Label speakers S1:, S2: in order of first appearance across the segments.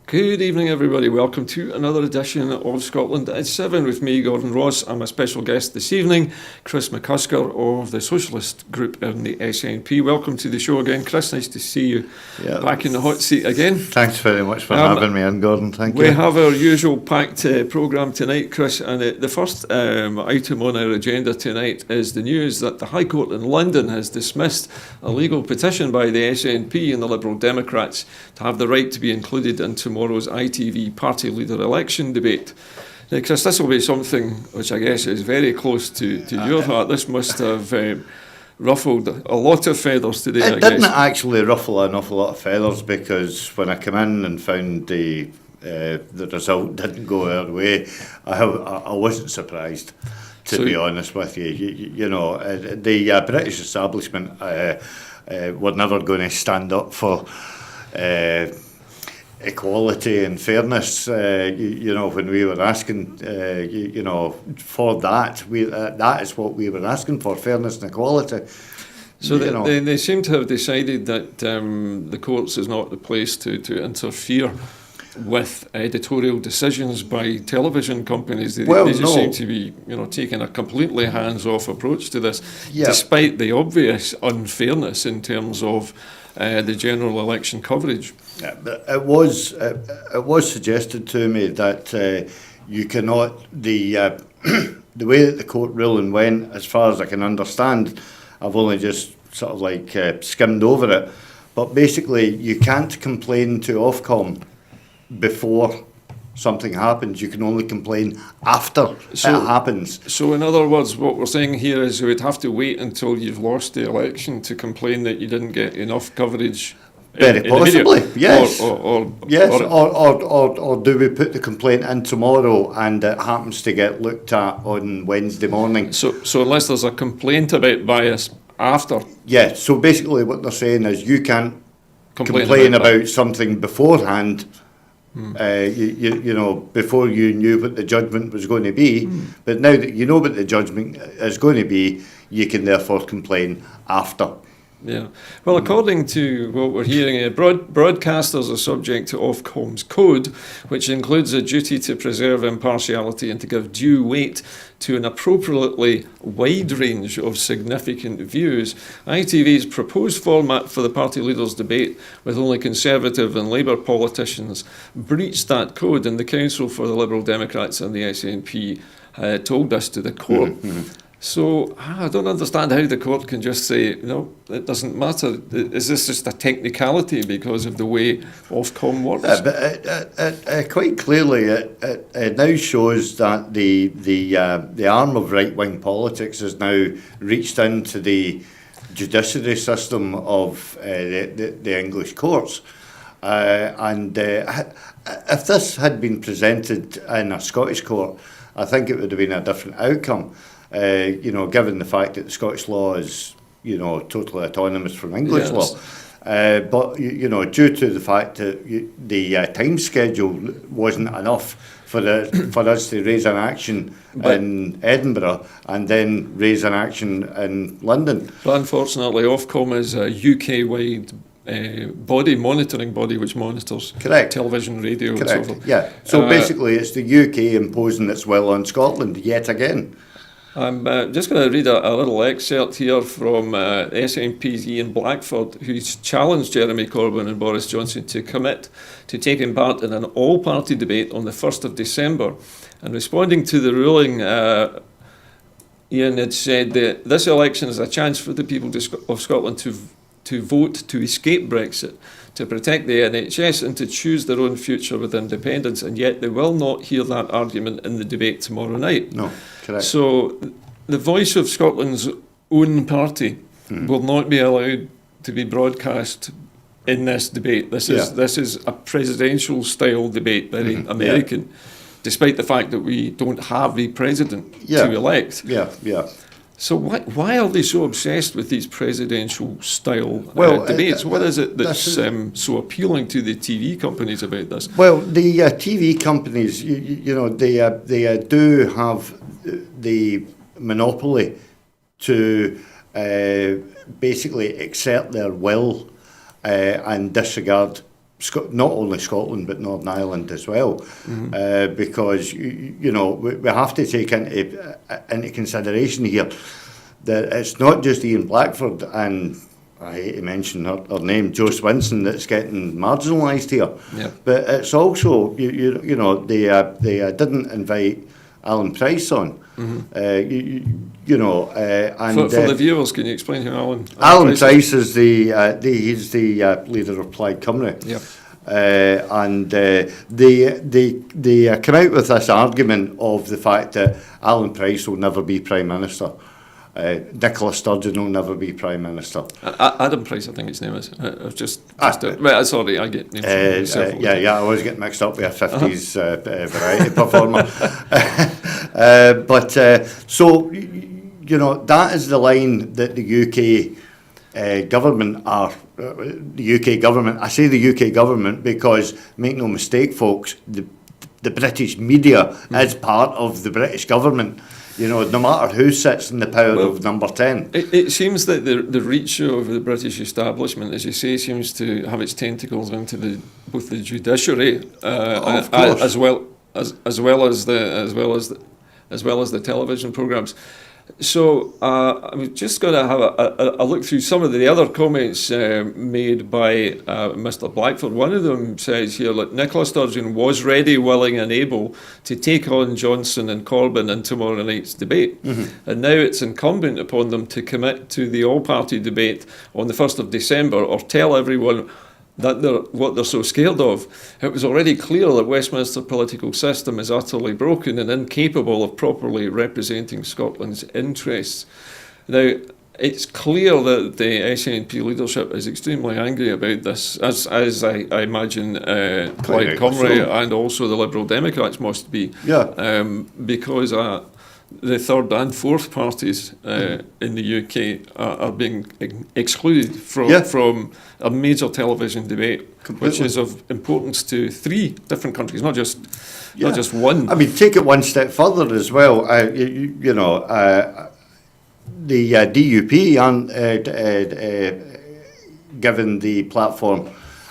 S1: Good evening, everybody. Welcome to another edition of Scotland at 7 with me, Gordon Ross. I'm a special guest this evening, Chris McCusker of the Socialist Group in the SNP. Welcome to the show again, Chris. Nice to see you back in the hot seat again.
S2: Thanks very much for having me on, Gordon. Thank you.
S1: We have our usual packed programme tonight, Chris, and the first item on our agenda tonight is the news that the High Court in London has dismissed a legal petition by the SNP and the Liberal Democrats to have the right to be included in tomorrow's ITV party leader election debate. Now, Chris, this will be something which I guess is very close to your heart. This must have ruffled a lot of feathers today, I guess.
S2: It didn't actually ruffle an awful lot of feathers, because when I came in and found the result didn't go our way, I wasn't surprised, to be honest with you. You know, the British establishment were never going to stand up for equality and fairness. You know, when we were asking, you know, for that, that is what we were asking for: fairness and equality.
S1: So they seem to have decided that the courts is not the place to interfere with editorial decisions by television companies. They just seem to be, you know, taking a completely hands-off approach to this, despite the obvious unfairness in terms of the general election coverage.
S2: Yeah, but it was suggested to me that you cannot, the way that the court ruling went, as far as I can understand, I've only just sort of like skimmed over it, but basically you can't complain to Ofcom before something happens. You can only complain after it happens.
S1: So in other words, what we're saying here is you would have to wait until you've lost the election to complain that you didn't get enough coverage.
S2: Very possibly, yes.
S1: Or
S2: do we put the complaint in tomorrow and it happens to get looked at on Wednesday morning?
S1: So unless there's a complaint about bias after.
S2: Yeah, so basically what they're saying is you can't complain about something beforehand. You know, before you knew what the judgment was going to be, but now that you know what the judgment is going to be, you can therefore complain after.
S1: Yeah. Well, according to what we're hearing, broadcasters are subject to Ofcom's code, which includes a duty to preserve impartiality and to give due weight to an appropriately wide range of significant views. ITV's proposed format for the party leaders' debate, with only Conservative and Labour politicians, breached that code, and the Council for the Liberal Democrats and the SNP told us to the court. So I don't understand how the court can just say, no, it doesn't matter. Is this just a technicality because of the way Ofcom works?
S2: But quite clearly, it now shows that the arm of right-wing politics has now reached into the judiciary system of the English courts. And if this had been presented in a Scottish court, I think it would have been a different outcome. You know, given the fact that the Scottish law is, you know, totally autonomous from English law. But, you know, due to the fact that the time schedule wasn't enough for us to raise an action in Edinburgh and then raise an action in London.
S1: But unfortunately, Ofcom is a UK-wide monitoring body which monitors television, radio and so forth.
S2: Yeah, so basically it's the UK imposing its will on Scotland yet again.
S1: I'm just going to read a little excerpt here from SNP's Ian Blackford, who's challenged Jeremy Corbyn and Boris Johnson to commit to taking part in an all-party debate on the 1st of December. And responding to the ruling, Ian had said that this election is a chance for the people of Scotland to vote to escape Brexit, to protect the NHS and to choose their own future with independence, and yet they will not hear that argument in the debate tomorrow night.
S2: No, correct.
S1: So the voice of Scotland's own party will not be allowed to be broadcast in this debate. This is a presidential style debate, very American, despite the fact that we don't have a president to elect. So why are they so obsessed with these presidential style debates? What is it that's so appealing to the TV companies about this?
S2: Well, the TV companies, you know, they do have the monopoly to basically accept their will and disregard not only Scotland but Northern Ireland as well, because we have to take into consideration here that it's not just Ian Blackford and, I hate to mention her name, Jo Swinson, that's getting marginalised here.
S1: Yeah.
S2: But it's also they didn't invite Alan Price on.
S1: Mm-hmm.
S2: And
S1: for the viewers, can you explain who Alan
S2: Price is? He's the leader of Plaid Cymru.
S1: Yeah.
S2: And they come out with this argument of the fact that Alan Price will never be Prime Minister. Nicola Sturgeon will never be Prime Minister.
S1: Adam Price, I think his name is. Sorry, I get names.
S2: I always get mixed up with a 50s variety performer. So that is the line that the UK government are. The UK government. I say the UK government because, make no mistake, folks, the British media is part of the British government. No matter who sits in the power of number 10.
S1: It seems that the reach of the British establishment, as you say, seems to have its tentacles into both the judiciary as well as the television programmes. So I'm just going to have a look through some of the other comments made by Mr. Blackford. One of them says here, look, Nicola Sturgeon was ready, willing and able to take on Johnson and Corbyn in tomorrow night's debate. Mm-hmm. And now it's incumbent upon them to commit to the all-party debate on the 1st of December or tell everyone what they're so scared of. It was already clear that Westminster political system is utterly broken and incapable of properly representing Scotland's interests. Now, it's clear that the SNP leadership is extremely angry about this, as I imagine Plaid Cymru and also the Liberal Democrats must be, because the third and fourth parties in the UK are being excluded from a major television debate, which is of importance to 3 different countries, not just one.
S2: I mean, take it one step further as well. The DUP aren't given the platform.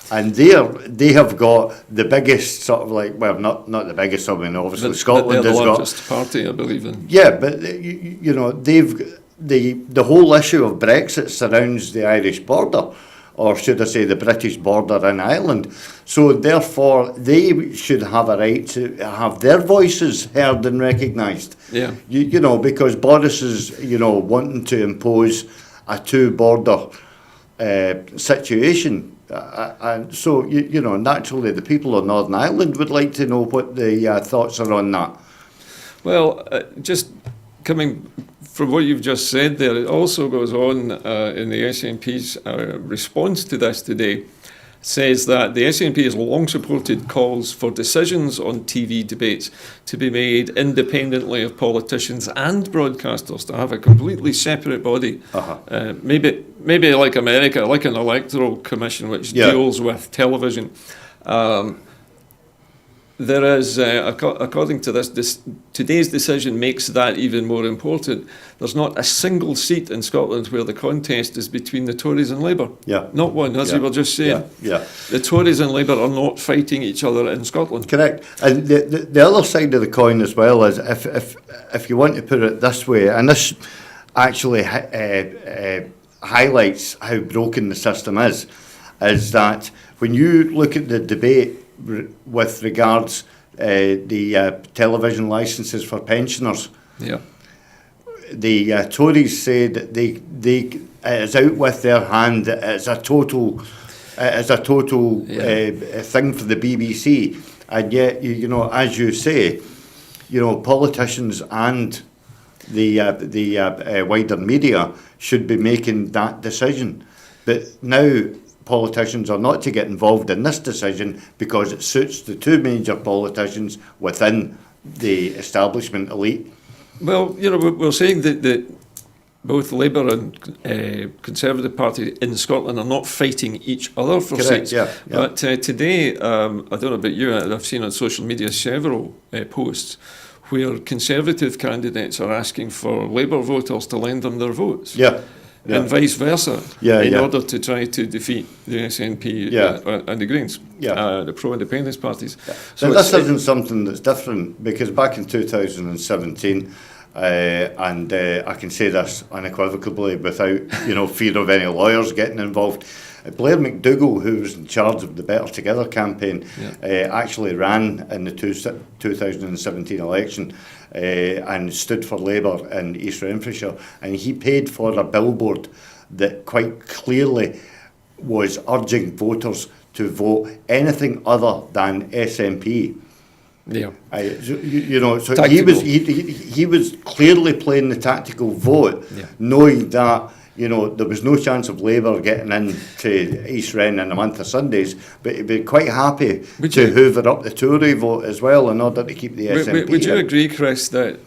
S2: And they have got the biggest sort of not the biggest. I mean, obviously Scotland
S1: they're
S2: has
S1: the
S2: got
S1: largest party, I believe in.
S2: Yeah, but they've the whole issue of Brexit surrounds the Irish border, or should I say the British border in Ireland. So therefore, they should have a right to have their voices heard and recognised.
S1: Yeah.
S2: Because Boris is wanting to impose a 2-border situation. And so, naturally, the people of Northern Ireland would like to know what the thoughts are on that.
S1: Well, just coming from what you've just said there, it also goes on in the SNP's response to this today, says that the SNP has long supported calls for decisions on TV debates to be made independently of politicians and broadcasters, to have a completely separate body. Maybe like America, like an electoral commission which deals with television. There is, according to this, today's decision makes that even more important. There's not a single seat in Scotland where the contest is between the Tories and Labour. Yeah. Not one, as you were just saying.
S2: Yeah.
S1: The Tories and Labour are not fighting each other in Scotland.
S2: Correct. And the other side of the coin as well is, if you want to put it this way, and this actually highlights how broken the system is that when you look at the debate with regards the television licences for pensioners, the Tories say that they it's out with their hand. It's a total thing for the BBC, and yet as you say, politicians and the wider media should be making that decision, but now politicians are not to get involved in this decision because it suits the 2 major politicians within the establishment elite.
S1: Well, we're saying that both Labour and Conservative Party in Scotland are not fighting each other for seats. But today, I don't know about you, I've seen on social media several posts where Conservative candidates are asking for Labour voters to lend them their votes. and vice versa,
S2: Yeah,
S1: in
S2: yeah.
S1: order to try to defeat the SNP and the Greens, the pro-independence parties.
S2: Yeah.
S1: So
S2: Now, this isn't something that's different, because back in 2017, and I can say this unequivocally without fear of any lawyers getting involved, Blair McDougall, who was in charge of the Better Together campaign, actually ran in the 2017 election and stood for Labour in East Renfrewshire, and he paid for a billboard that quite clearly was urging voters to vote anything other than SNP.
S1: Yeah,
S2: So he was clearly playing the tactical vote, knowing that there was no chance of Labour getting into East Ren in a month of Sundays, but he'd be quite happy to hoover up the Tory vote as well in order to keep the SNP.
S1: Would you agree, Chris, that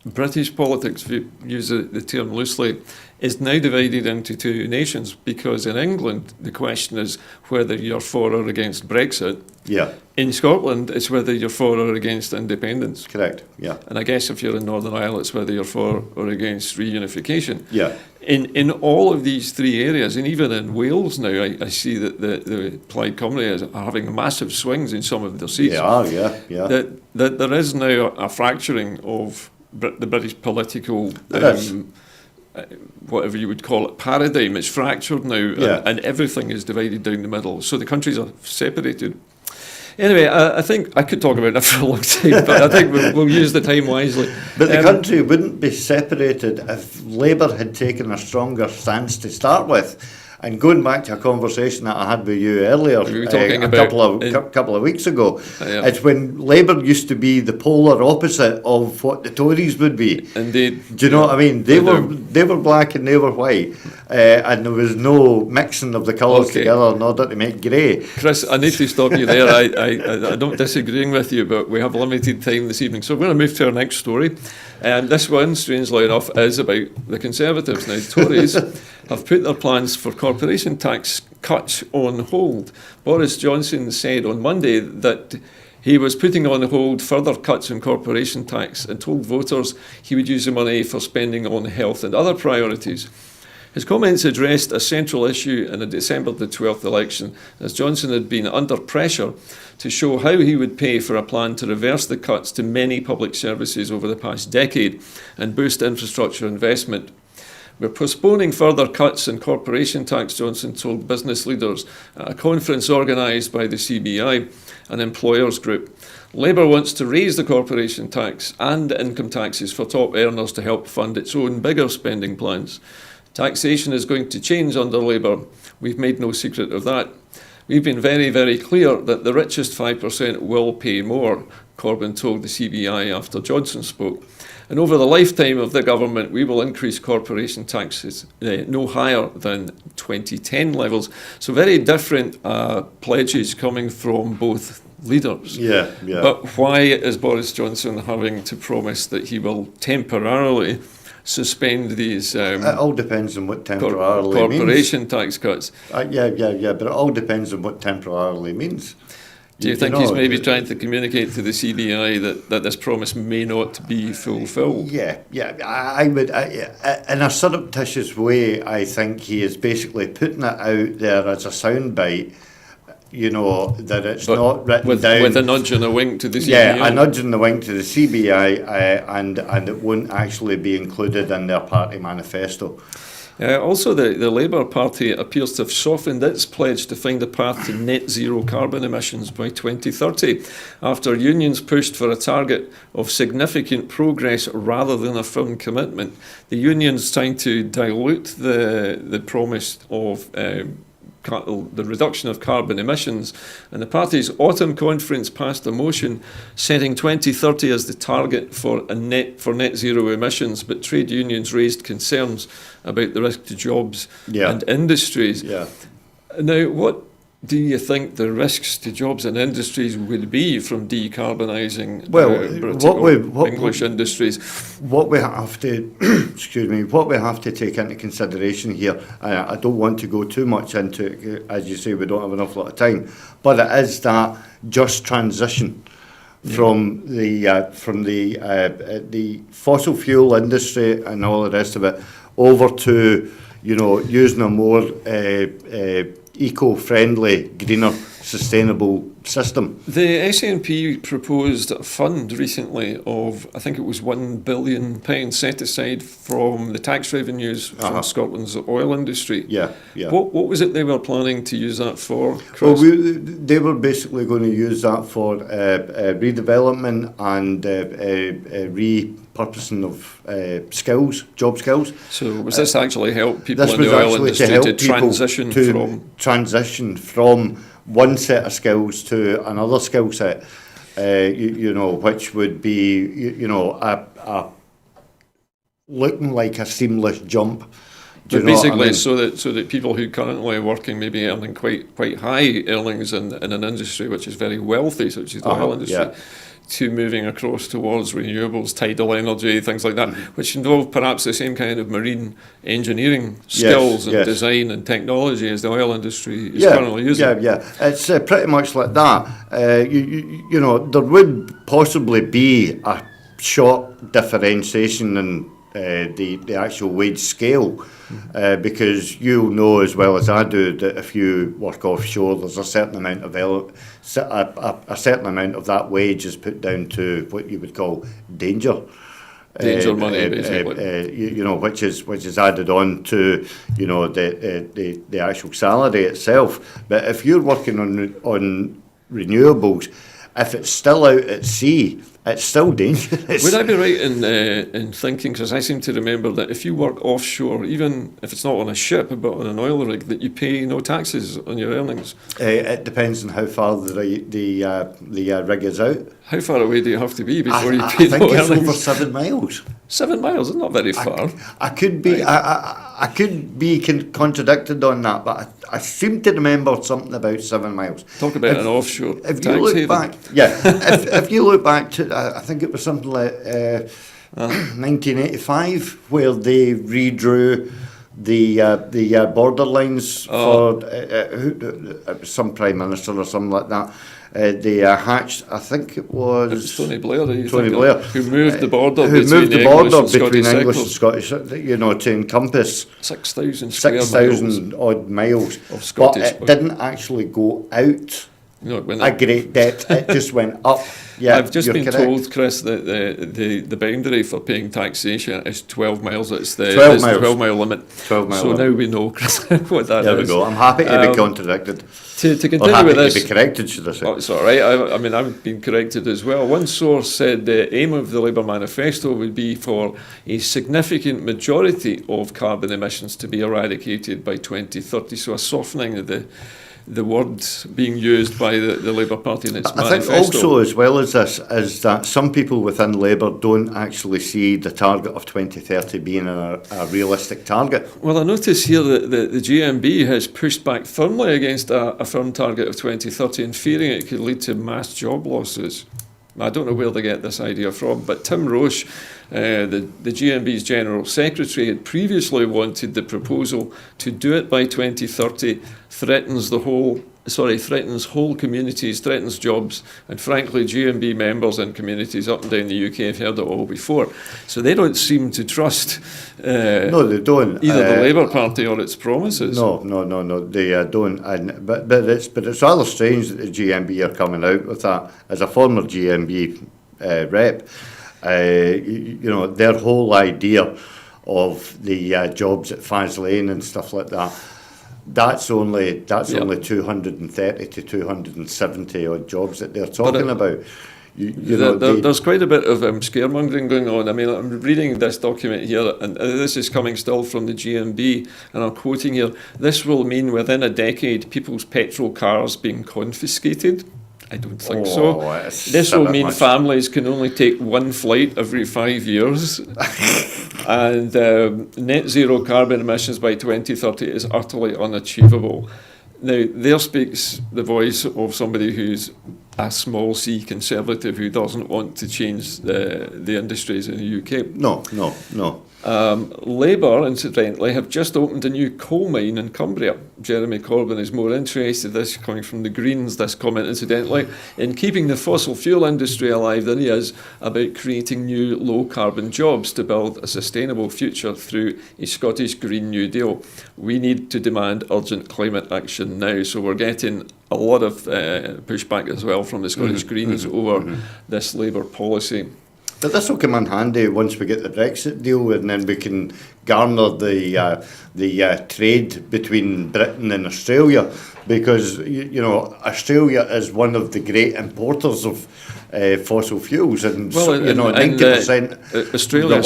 S1: British politics, if you use the term loosely, is now divided into two nations? Because in England, the question is whether you're for or against Brexit.
S2: Yeah.
S1: In Scotland, it's whether you're for or against independence.
S2: Correct, yeah.
S1: And I guess if you're in Northern Ireland, it's whether you're for or against reunification.
S2: Yeah.
S1: In all of these three areas, and even in Wales now, I see that the Plaid Cymru are having massive swings in some of their seats.
S2: They are, yeah.
S1: That there is now a fracturing of the British political, whatever you would call it, paradigm. It's fractured now, and everything is divided down the middle. So the countries are separated. Anyway, I think I could talk about that for a long time, but I think we'll use the time wisely.
S2: But the country wouldn't be separated if Labour had taken a stronger stance to start with. And going back to a conversation that I had with you earlier, a couple of weeks ago, it's when Labour used to be the polar opposite of what the Tories would be.
S1: Indeed.
S2: Do you know what I mean? They were black and they were white, and there was no mixing of the colours together in order to make grey.
S1: Chris, I need to stop you there. I don't disagreeing with you, but we have limited time this evening, so we're going to move to our next story. And this one, strangely enough, is about the Conservatives. Now, Tories have put their plans for corporation tax cuts on hold. Boris Johnson said on Monday that he was putting on hold further cuts in corporation tax and told voters he would use the money for spending on health and other priorities. His comments addressed a central issue in the December the 12th election, as Johnson had been under pressure to show how he would pay for a plan to reverse the cuts to many public services over the past decade and boost infrastructure investment. We're postponing further cuts in corporation tax, Johnson told business leaders at a conference organised by the CBI, an employers group. Labour wants to raise the corporation tax and income taxes for top earners to help fund its own bigger spending plans. Taxation is going to change under Labour. We've made no secret of that. We've been very, very clear that the richest 5% will pay more, Corbyn told the CBI after Johnson spoke. And over the lifetime of the government, we will increase corporation taxes no higher than 2010 levels. So very different pledges coming from both leaders.
S2: Yeah.
S1: But why is Boris Johnson having to promise that he will temporarily suspend these
S2: it all depends on what temporarily
S1: corporation tax cuts?
S2: But it all depends on what temporarily means.
S1: Do you think he's maybe trying to communicate to the CBI that this promise may not be fulfilled?
S2: Yeah. I would, in a surreptitious way, I think he is basically putting it out there as a soundbite, that it's not written down.
S1: With a nudge and a wink to the CBI?
S2: Yeah, a nudge and a wink to the CBI, and it won't actually be included in their party manifesto.
S1: Also, the Labour Party appears to have softened its pledge to find a path to net zero carbon emissions by 2030, after unions pushed for a target of significant progress rather than a firm commitment. The unions trying to dilute the promise of the reduction of carbon emissions, and the party's autumn conference passed a motion setting 2030 as the target for net zero emissions, but trade unions raised concerns about the risk to jobs and industries.
S2: Yeah.
S1: Now, what do you think the risks to jobs and industries would be from decarbonising English industries?
S2: What we have to, what we have to take into consideration here, I don't want to go too much into it, as you say, we don't have enough lot of time, but it is that just transition from the fossil fuel industry and all the rest of it over to using a more eco-friendly, greener, sustainable system.
S1: The SNP proposed a fund recently of, I think it was £1 billion set aside from the tax revenues from Scotland's oil industry.
S2: Yeah.
S1: What was it they were planning to use that for, Chris?
S2: Well, they were basically going to use that for redevelopment and repurposing of job skills.
S1: So was this actually help people
S2: This
S1: in
S2: was
S1: the oil
S2: actually to
S1: industry
S2: help
S1: to
S2: people
S1: transition from
S2: from one set of skills to another skill set, which would be, looking like a seamless jump.
S1: But basically, so that people who currently are working maybe earning quite high earnings in an industry which is very wealthy, such as the oil industry, to moving across towards renewables, tidal energy, things like that, which involve perhaps the same kind of marine engineering skills and design and technology as the oil industry is currently using.
S2: Yeah. It's pretty much like that. There would possibly be a short differentiation in the actual wage scale, because you'll know as well as I do that if you work offshore, there's a certain amount of a certain amount of that wage is put down to what you would call danger
S1: money, basically.
S2: which is added on to the actual salary itself. But if you're working on renewables, if it's still out at sea, it's still dangerous.
S1: Would I be right in thinking, because I seem to remember that if you work offshore, even if it's not on a ship but on an oil rig, that you pay no taxes on your earnings?
S2: It depends on how far the rig is out.
S1: How far away do you have to be before you pay no earnings?
S2: I think it's over 7 miles.
S1: 7 miles is not very far.
S2: I could be I could be contradicted on that, but I seem to remember something about 7 miles.
S1: Talk about an offshore
S2: if
S1: tax
S2: you look
S1: haven.
S2: back, if you look back to, I think it was something like 1985, where they redrew the border lines for some prime minister or something like that. They hatched, I think it was
S1: Tony Blair,
S2: who
S1: moved the border
S2: between English and
S1: Scottish,
S2: to encompass
S1: 6,000
S2: odd miles.
S1: of Scottish.
S2: But it didn't actually go out
S1: No,
S2: a great depth. It just went up. Yeah,
S1: I've just been
S2: correct.
S1: told, Chris, that the boundary for paying taxation is 12 miles. It's the
S2: 12
S1: mile limit.
S2: 12 mile
S1: so
S2: limit.
S1: now we know, Chris, what that
S2: There
S1: is.
S2: we go. I'm happy to be contradicted.
S1: To
S2: Or
S1: continue
S2: happy
S1: with this,
S2: to be corrected, should I say.
S1: oh, it's all right. I mean, I've been corrected as well. One source said the aim of the Labour manifesto would be for a significant majority of carbon emissions to be eradicated by 2030. So a softening of the word being used by the Labour Party in its manifesto.
S2: I think also, as well as this, is that some people within Labour don't actually see the target of 2030 being a realistic target.
S1: Well, I notice here that the GMB has pushed back firmly against a firm target of 2030 and fearing it could lead to mass job losses. I don't know where they get this idea from, but Tim Roche, the GMB's General Secretary, had previously wanted the proposal to do it by 2030 threatens whole communities, threatens jobs, and frankly GMB members in communities up and down the UK have heard it all before. So they don't seem to trust
S2: No, they don't.
S1: either the Labour Party or its promises.
S2: No, they don't. But it's rather strange that the GMB are coming out with that. As a former GMB rep, their whole idea of the jobs at Faslane and stuff like that. That's only 230 to 270 odd jobs that they're talking about.
S1: There's quite a bit of scaremongering going on. I mean, I'm reading this document here, and this is coming still from the GMB, and I'm quoting here, this will mean within a decade people's petrol cars being confiscated. I don't think so. This will mean families can only take one flight every 5 years. And net zero carbon emissions by 2030 is utterly unachievable. Now, there speaks the voice of somebody who's a small C conservative who doesn't want to change the industries in the UK.
S2: No.
S1: Labour, incidentally, have just opened a new coal mine in Cumbria. Jeremy Corbyn is more interested, this coming from the Greens, this comment incidentally, in keeping the fossil fuel industry alive than he is about creating new low-carbon jobs to build a sustainable future through a Scottish Green New Deal. We need to demand urgent climate action now. So we're getting a lot of pushback as well from the Scottish Greens over this Labour policy.
S2: But this will come in handy once we get the Brexit deal, and then we can garner the trade between Britain and Australia, because Australia is one of the great importers of fossil fuels, and 90%
S1: Australia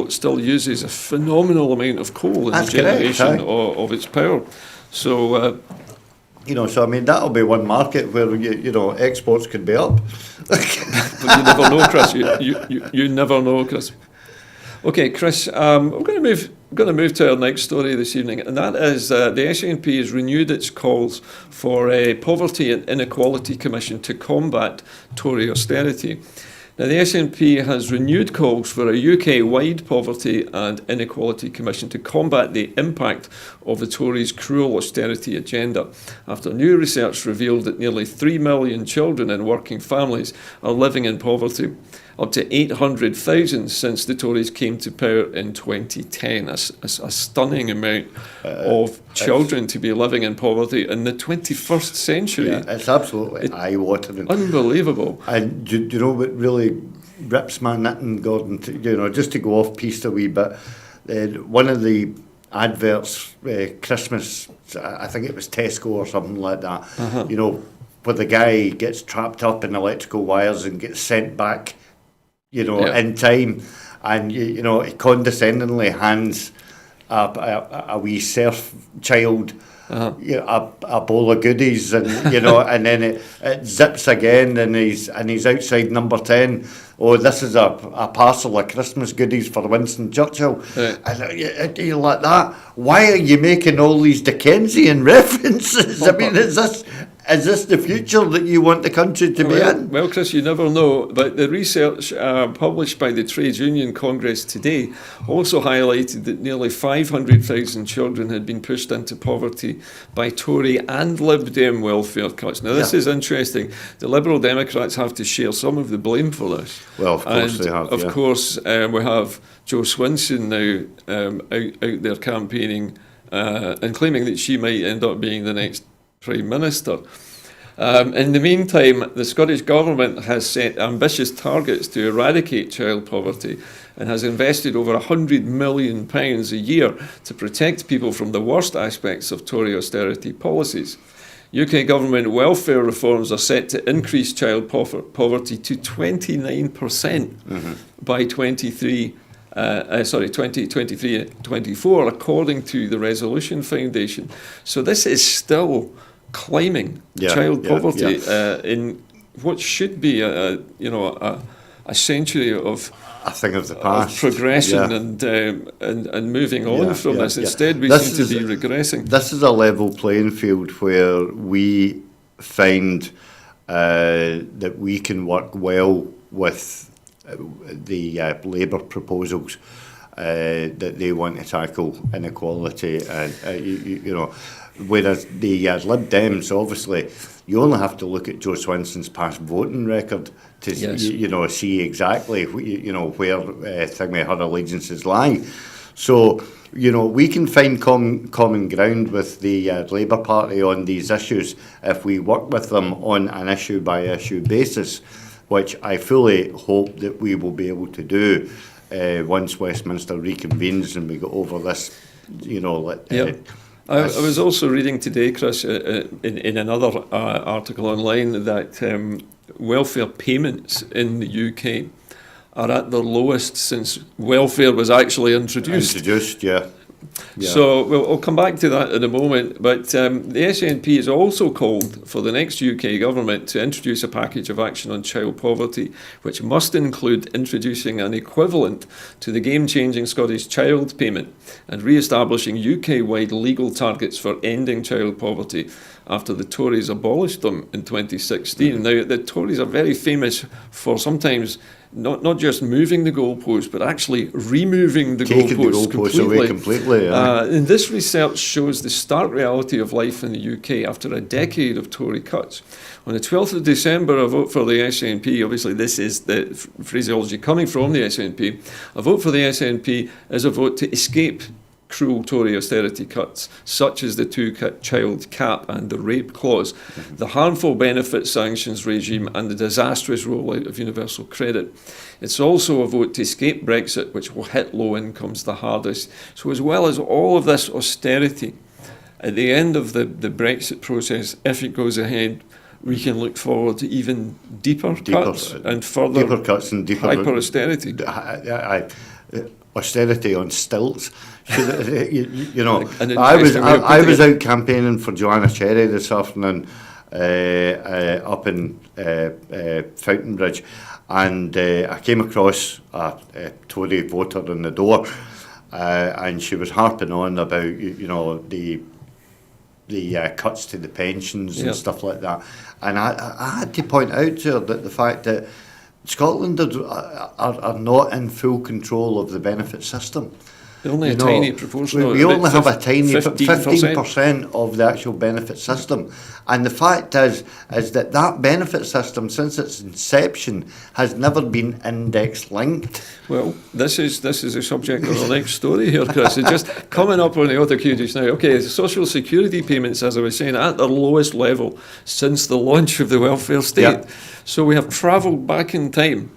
S1: still uses a phenomenal amount of coal in the generation of its power. So.
S2: So I mean that'll be one market where exports could be up.
S1: But you never know, Chris. You never know, Chris. Okay, Chris. We're going to move to our next story this evening, and that is the SNP has renewed its calls for a Poverty and Inequality Commission to combat Tory austerity. Now, the SNP has renewed calls for a UK-wide Poverty and Inequality Commission to combat the impact of the Tories' cruel austerity agenda, after new research revealed that nearly 3 million children in working families are living in poverty, up to 800,000 since the Tories came to power in 2010. A stunning amount of children to be living in poverty in the 21st century.
S2: Yeah, it's absolutely eye-watering.
S1: Unbelievable.
S2: And do you know what really rips my knitting, Gordon? Just to go off piste a wee bit, one of the adverts, Christmas, I think it was Tesco or something like that, where the guy gets trapped up in electrical wires and gets sent back in time, and he condescendingly hands a wee serf child a bowl of goodies, and and then it zips again, and he's outside number 10. Oh, this is a parcel of Christmas goodies for Winston Churchill.
S1: Right.
S2: And you're like that. Why are you making all these Dickensian references? I mean, is this the future that you want the country to be in?
S1: Well, Chris, you never know. But the research published by the Trades Union Congress today also highlighted that nearly 500,000 children had been pushed into poverty by Tory and Lib Dem welfare cuts. Now, this is interesting. The Liberal Democrats have to share some of the blame for this.
S2: Well, of course they have.
S1: Of course, we have Jo Swinson now out there campaigning and claiming that she might end up being the next Prime Minister. In the meantime, the Scottish Government has set ambitious targets to eradicate child poverty and has invested over £100 million a year to protect people from the worst aspects of Tory austerity policies. UK government welfare reforms are set to increase child poverty to 29% by 2023-24, according to the Resolution Foundation. So this is still climbing child poverty in what should be a century of
S2: a thing of the past,
S1: of progression and moving on from this. Instead, we seem to be regressing.
S2: This is a level playing field where we find that we can work well with the Labour proposals that they want to tackle inequality, and whereas the Lib Dems, obviously, you only have to look at Jo Swinson's past voting record to see exactly where her allegiances lie. So we can find common ground with the Labour Party on these issues if we work with them on an issue by issue basis, which I fully hope that we will be able to do once Westminster reconvenes and we go over this.
S1: I was also reading today, Chris, in another article online, that welfare payments in the UK are at their lowest since welfare was actually introduced.
S2: Yeah.
S1: So we'll come back to that in a moment. But the SNP has also called for the next UK government to introduce a package of action on child poverty, which must include introducing an equivalent to the game-changing Scottish Child Payment and re-establishing UK-wide legal targets for ending child poverty after the Tories abolished them in 2016. Now, the Tories are very famous for sometimes not just moving the goalposts, but actually removing the goalposts
S2: away completely. Yeah.
S1: And this research shows the stark reality of life in the UK after a decade of Tory cuts. On the 12th of December, a vote for the SNP, obviously this is the phraseology coming from the SNP, a vote for the SNP is a vote to escape cruel Tory austerity cuts, such as the two-child cap and the rape clause, the harmful benefit sanctions regime and the disastrous rollout of universal credit. It's also a vote to escape Brexit, which will hit low incomes the hardest. So as well as all of this austerity, at the end of the Brexit process, if it goes ahead, we can look forward to even deeper cuts and further
S2: deeper cuts and deeper
S1: hyper-austerity.
S2: Austerity on stilts. You know,
S1: An
S2: I was
S1: interesting way
S2: out campaigning for Joanna Cherry this afternoon up in Fountainbridge, and I came across a Tory voter in the door, and she was harping on about the cuts to the pensions and stuff like that, and I had to point out to her that the fact that Scotland are not in full control of the benefit system.
S1: Only a tiny proportion.
S2: We only have a tiny
S1: 15%.
S2: 15% of the actual benefit system. And the fact is that benefit system, since its inception, has never been index linked.
S1: Well, this is the subject of the next story here, Chris. It's just coming up on the auto cue just now. Okay, social security payments, as I was saying, at their lowest level since the launch of the welfare state.
S2: Yeah.
S1: So we have travelled back in time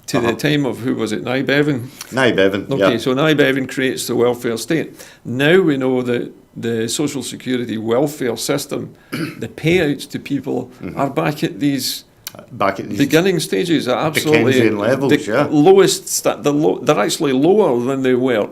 S1: to the time of, who was it, Nye Bevan?
S2: Nye Bevan,
S1: Okay, so Nye Bevan creates the welfare state. Now we know that the social security welfare system, the payouts to people are back at these beginning stages, at absolutely
S2: Dickensian levels,
S1: the lowest. They're actually lower than they were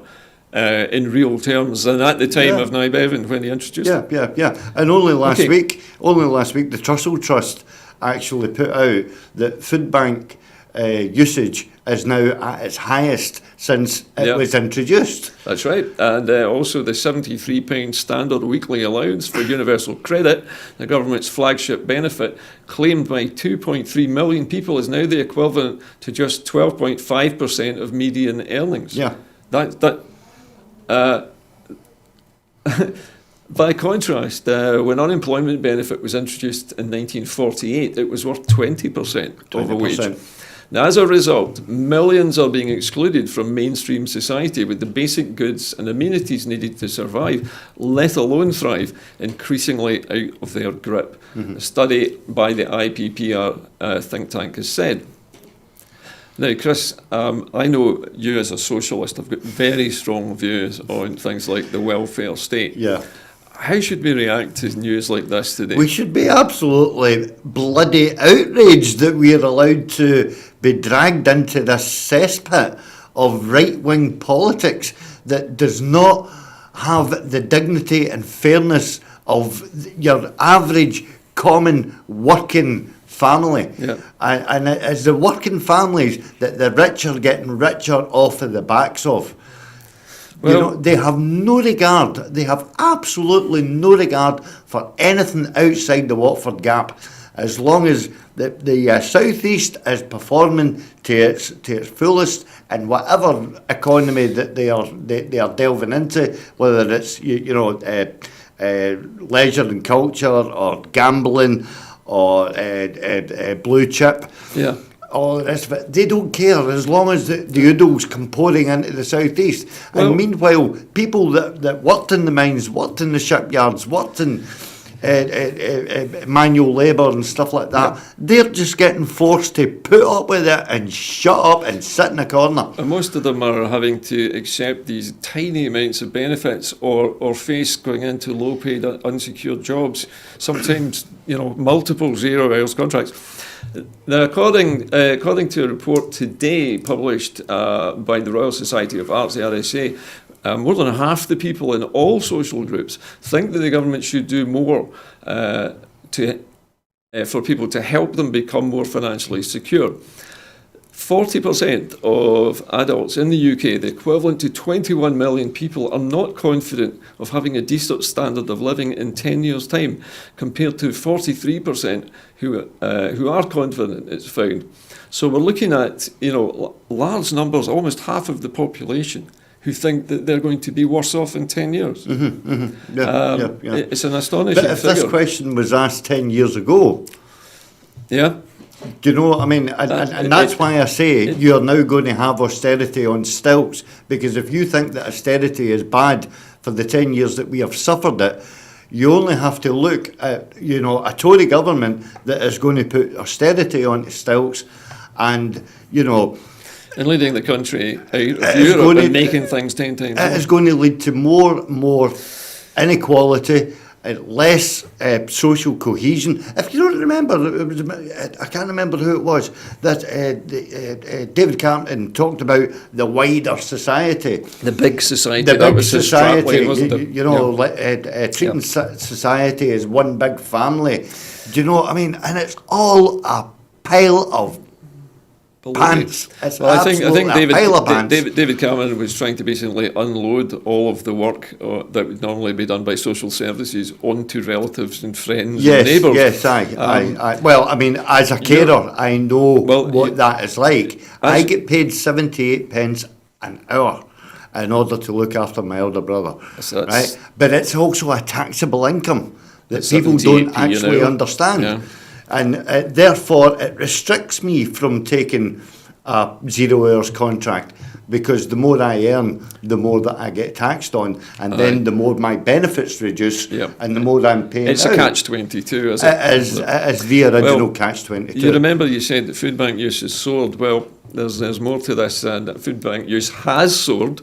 S1: in real terms than at the time of Nye Bevan when he introduced it.
S2: Yeah. And only last week, the Trussell Trust actually put out that food bank usage is now at its highest since it was introduced.
S1: That's right. And also the £73 standard weekly allowance for universal credit, the government's flagship benefit, claimed by 2.3 million people, is now the equivalent to just 12.5% of median earnings.
S2: Yeah.
S1: By contrast, when unemployment benefit was introduced in 1948, it was worth 20% of a wage. Now, as a result, millions are being excluded from mainstream society with the basic goods and amenities needed to survive, let alone thrive, increasingly out of their grip. A study by the IPPR think tank has said. Now, Chris, I know you as a socialist have got very strong views on things like the welfare state.
S2: Yeah.
S1: How should we react to news like this today?
S2: We should be absolutely bloody outraged that we are allowed to be dragged into this cesspit of right-wing politics that does not have the dignity and fairness of your average, common, working family. Yeah. And it's the working families that the rich are getting richer off of the backs of. Well, they have no regard. They have absolutely no regard for anything outside the Watford Gap, as long as the South East is performing to its fullest in whatever economy that they are delving into, whether it's leisure and culture or gambling or blue chip.
S1: Yeah.
S2: All the rest of it, they don't care as long as the oodles come pouring into the southeast. And meanwhile, people that worked in the mines, worked in the shipyards, worked in manual labour and stuff like that, they're just getting forced to put up with it and shut up and sit in a corner.
S1: And most of them are having to accept these tiny amounts of benefits or face going into low-paid, unsecured jobs, sometimes multiple 0 hours contracts. Now, according to a report today published by the Royal Society of Arts, the RSA, more than half the people in all social groups think that the government should do more for people to help them become more financially secure. 40% of adults in the UK, the equivalent to 21 million people, are not confident of having a decent standard of living in 10 years' time, compared to 43% who are confident, it's found. So we're looking at, large numbers, almost half of the population, who think that they're going to be worse off in 10 years.
S2: Yeah.
S1: It's an astonishing
S2: But if
S1: figure.
S2: this question was asked 10 years ago,
S1: Yeah.
S2: do you know what I mean? And that's why I say you're now going to have austerity on stilts, because if you think that austerity is bad for the 10 years that we have suffered it, you only have to look at, a Tory government that is going to put austerity on stilts and,
S1: And leading the country out of Europe and making things 10 times
S2: it
S1: worse.
S2: is going to lead to more inequality, less social cohesion. If you don't remember, I can't remember who it was, that David Cameron talked about the wider society.
S1: The big society.
S2: The
S1: that
S2: big
S1: was his
S2: society,
S1: strapline, wasn't it?
S2: treating society as one big family. Do you know what I mean? And it's all a pile of pants. It's
S1: Well, I think
S2: a pile of pants.
S1: David Cameron was trying to basically unload all of the work that would normally be done by social services onto relatives and friends and neighbours.
S2: Yes, well, I mean, as a carer, I know what that is like. I get paid 78 pence an hour in order to look after my elder brother, right? But it's also a taxable income that people don't actually understand.
S1: Yeah.
S2: And therefore, it restricts me from taking a 0 hours contract, because the more I earn, the more that I get taxed on, and then the more my benefits reduce, and the more I'm paying.
S1: It's
S2: out.
S1: a catch-22, isn't it?
S2: It is the original catch-22.
S1: You remember you said that food bank use has soared. Well, there's more to this, and that food bank use has soared,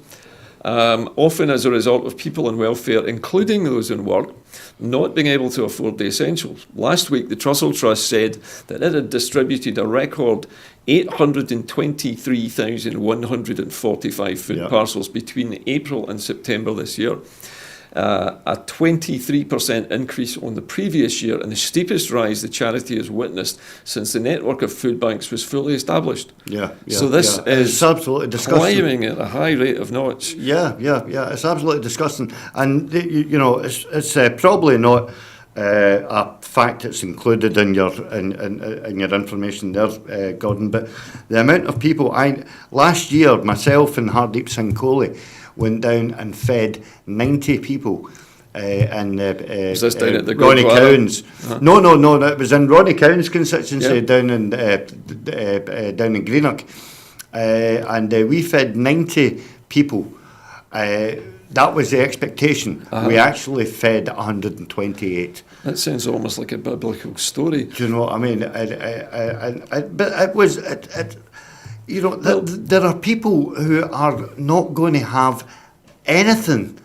S1: often as a result of people on welfare, including those in work, not being able to afford the essentials. Last week, the Trussell Trust said that it had distributed a record 823,145 food parcels between April and September this year. A 23% increase on the previous year, and the steepest rise the charity has witnessed since the network of food banks was fully established. So this is
S2: absolutely disgusting.
S1: Climbing at a high rate of knots.
S2: Yeah. It's absolutely disgusting, and it's probably not a fact that's included in your in your information there, Gordon. But the amount of people last year, myself and Hardeep Singh Kohli went down and fed 90 people in
S1: Was this down at the
S2: Ronnie
S1: Gurdwara?
S2: Cowan's. No, it was in Ronnie Cowan's constituency down in Greenock, and we fed 90 people. That was the expectation. We actually fed 128.
S1: That sounds almost like a biblical story.
S2: Do you know what I mean? But it was. There are people who are not going to have anything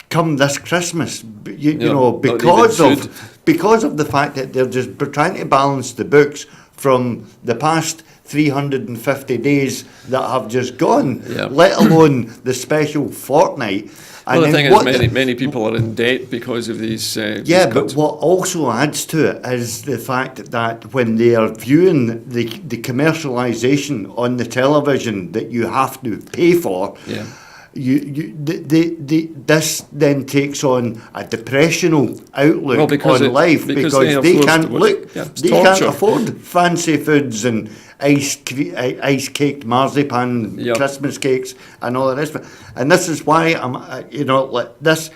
S2: come this Christmas, because of the fact that they're just trying to balance the books from the past 350 days that have just gone, let alone the special fortnight.
S1: Well, the thing is, many people are in debt because of these.
S2: But what also adds to it is the fact that when they are viewing the commercialisation on the television that you have to pay for, this then takes on a depressional outlook on life, because they can't can't afford fancy foods and ice-caked marzipan Christmas cakes and all the rest of it. And this is why this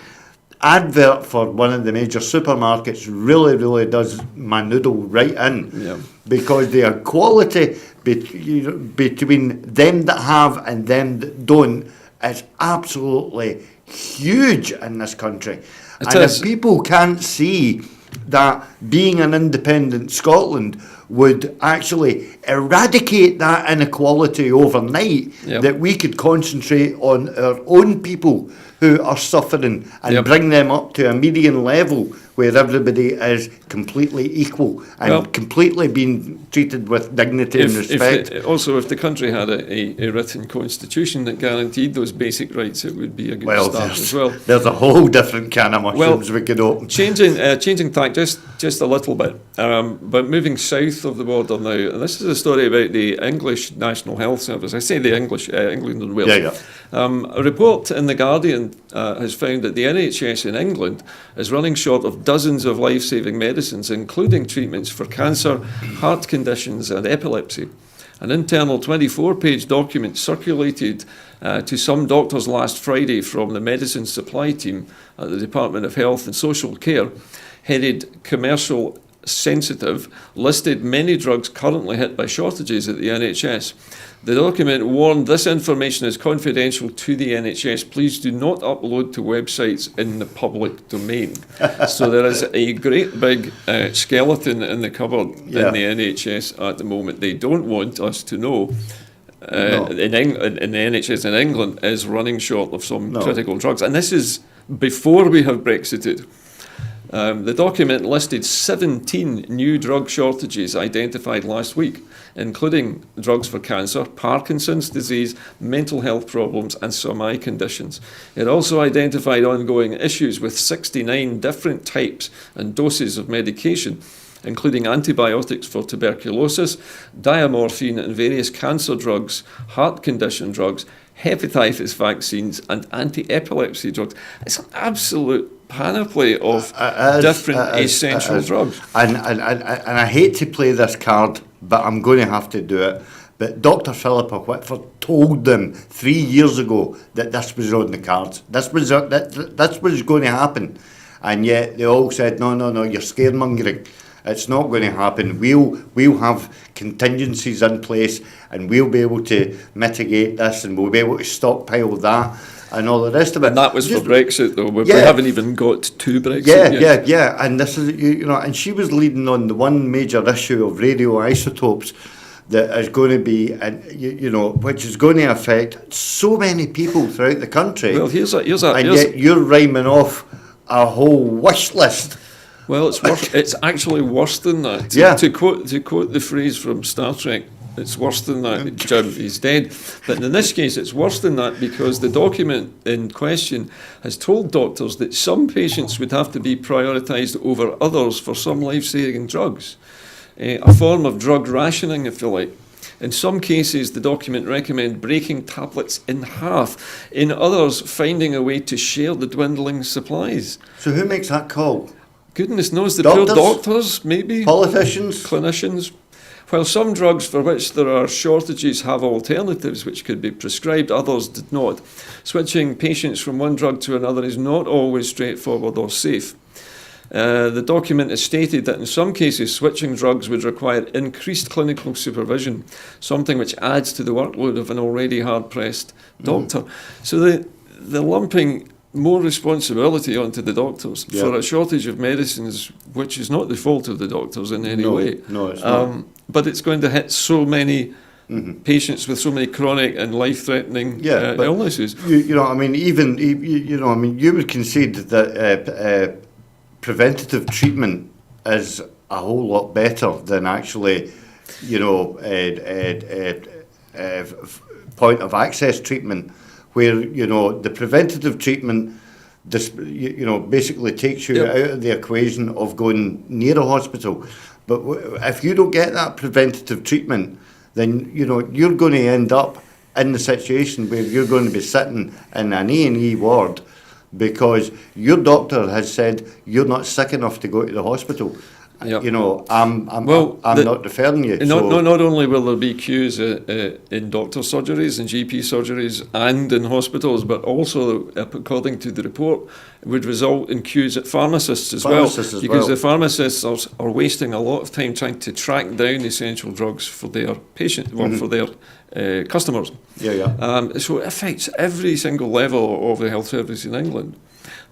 S2: advert for one of the major supermarkets really does my noodle right in, because the equality between them that have and them that don't is absolutely huge in this country. If people can't see that being an independent Scotland would actually eradicate that inequality overnight, that we could concentrate on our own people who are suffering and bring them up to a median level where everybody is completely equal and completely being treated with dignity and respect.
S1: If the country had a written constitution that guaranteed those basic rights, it would be a good start as well.
S2: There's a whole different can of mushrooms we could open.
S1: Changing tack just a little bit, but moving south of the border now. And this is a story about the English National Health Service. I say the English, England and Wales. A report in The Guardian has found that the NHS in England is running short of dozens of life-saving medicines, including treatments for cancer, heart conditions and epilepsy. An internal 24-page document circulated to some doctors last Friday from the medicine supply team at the Department of Health and Social Care, headed Commercial Sensitive, listed many drugs currently hit by shortages at the NHS. The document warned this information is confidential to the NHS. Please do not upload to websites in the public domain. So there is a great big skeleton in the cupboard in the NHS at the moment. They don't want us to know. In the NHS in England is running short of some critical drugs. And this is before we have Brexited. The document listed 17 new drug shortages identified last week, including drugs for cancer, Parkinson's disease, mental health problems, and some eye conditions. It also identified ongoing issues with 69 different types and doses of medication, including antibiotics for tuberculosis, diamorphine and various cancer drugs, heart condition drugs, hepatitis vaccines, and anti-epilepsy drugs. It's an absolute panoply of different essential drugs.
S2: And I hate to play this card, but I'm going to have to do it. But Dr. Philippa Whitford told them 3 years ago that this was on the cards. This was going to happen. And yet they all said, no, you're scaremongering. It's not going to happen. We'll have contingencies in place and we'll be able to mitigate this and we'll be able to stockpile that and all the rest of it.
S1: And that was for Brexit, though. We haven't even got to Brexit yet.
S2: Yeah. And this is, and she was leading on the one major issue of radioisotopes that is going to be, which is going to affect so many people throughout the country.
S1: Well,
S2: yet you're rhyming off a whole wish list.
S1: Well, it's actually worse than that. To quote the phrase from Star Trek, it's worse than that. Jim, he's dead. But in this case, it's worse than that because the document in question has told doctors that some patients would have to be prioritised over others for some life-saving drugs, a form of drug rationing, if you like. In some cases, the document recommends breaking tablets in half. In others, finding a way to share the dwindling supplies.
S2: So who makes that call?
S1: Goodness knows, the poor doctors, maybe?
S2: Politicians?
S1: Clinicians. While some drugs for which there are shortages have alternatives which could be prescribed, others did not. Switching patients from one drug to another is not always straightforward or safe. The document has stated that in some cases switching drugs would require increased clinical supervision, something which adds to the workload of an already hard-pressed doctor. So the lumping more responsibility onto the doctors for a shortage of medicines, which is not the fault of the doctors in any way.
S2: No, it's not.
S1: But it's going to hit so many patients with so many chronic and life-threatening illnesses.
S2: You would concede that preventative treatment is a whole lot better than actually, point of access treatment, where the preventative treatment basically takes you out of the equation of going near a hospital. But if you don't get that preventative treatment, then you're going to end up in the situation where you're going to be sitting in an A&E ward because your doctor has said you're not sick enough to go to the hospital.
S1: Yep.
S2: I'm not referring you.
S1: Not only will there be queues in doctor surgeries and GP surgeries and in hospitals, but also, according to the report, it would result in queues at pharmacists as well. Because the pharmacists are wasting a lot of time trying to track down essential drugs for their patients, for their customers. So it affects every single level of the health service in England.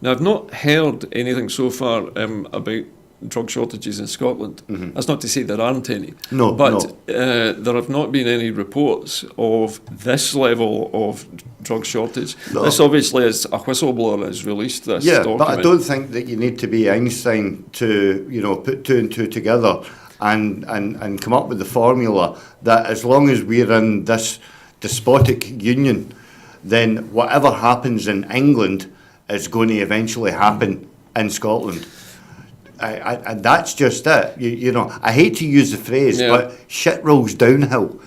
S1: Now, I've not heard anything so far about drug shortages in Scotland. That's not to say there aren't any.
S2: No,
S1: but there have not been any reports of this level of drug shortage.
S2: No.
S1: This obviously is a whistleblower has released this document.
S2: But I don't think that you need to be Einstein to, put two and two together and come up with the formula that as long as we're in this despotic union, then whatever happens in England is going to eventually happen in Scotland. And that's just it. I hate to use the phrase, but shit rolls downhill.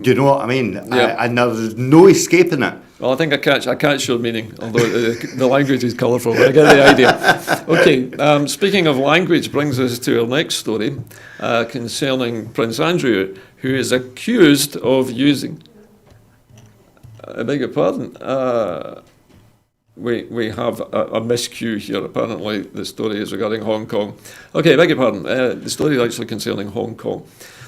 S2: Do you know what I mean?
S1: Yeah.
S2: And there's no escaping it.
S1: Well, I think I catch your meaning, although the language is colourful. I get the idea. Okay, speaking of language brings us to our next story concerning Prince Andrew, who is accused of using... I beg your pardon. We have a miscue here. Apparently, the story is regarding Hong Kong. Okay, I beg your pardon. The story is actually concerning Hong Kong.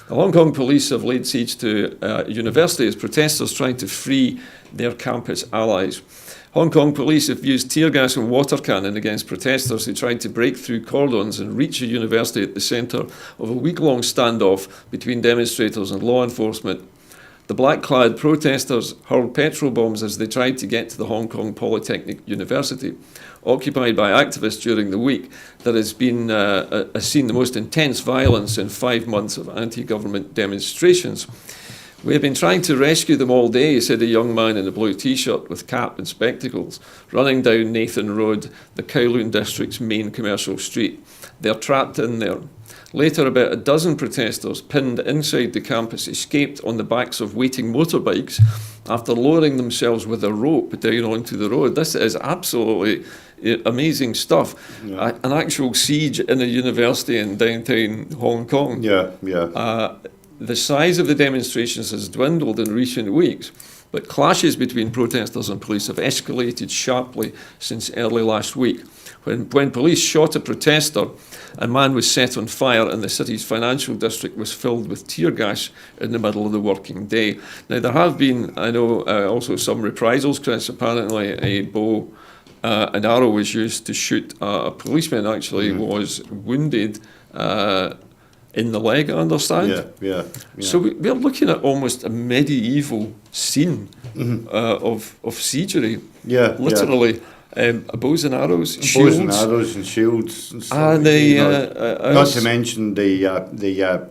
S1: The Hong Kong police have laid siege to a university as protesters trying to free their campus allies. Hong Kong police have used tear gas and water cannon against protesters who tried to break through cordons and reach a university at the centre of a week-long standoff between demonstrators and law enforcement. The black-clad protesters hurled petrol bombs as they tried to get to the Hong Kong Polytechnic University. Occupied by activists during the week, there has seen the most intense violence in 5 months of anti-government demonstrations. We have been trying to rescue them all day, said a young man in a blue T-shirt with cap and spectacles, running down Nathan Road, the Kowloon district's main commercial street. They're trapped in there. Later, about a dozen protesters pinned inside the campus escaped on the backs of waiting motorbikes after lowering themselves with a rope down onto the road. This is absolutely amazing stuff. Yeah. An actual siege in a university in downtown Hong Kong. The size of the demonstrations has dwindled in recent weeks, but clashes between protesters and police have escalated sharply since early last week. When police shot a protester, a man was set on fire and the city's financial district was filled with tear gas in the middle of the working day. Now, there have been, I know, also some reprisals, Chris. Apparently a bow and arrow was used to shoot a policeman, actually was wounded in the leg, I understand. Yeah. So we're looking at almost a medieval scene of siegery, literally. Bows and arrows, shields.
S2: Bows and arrows and shields. And stuff.
S1: Not
S2: to mention the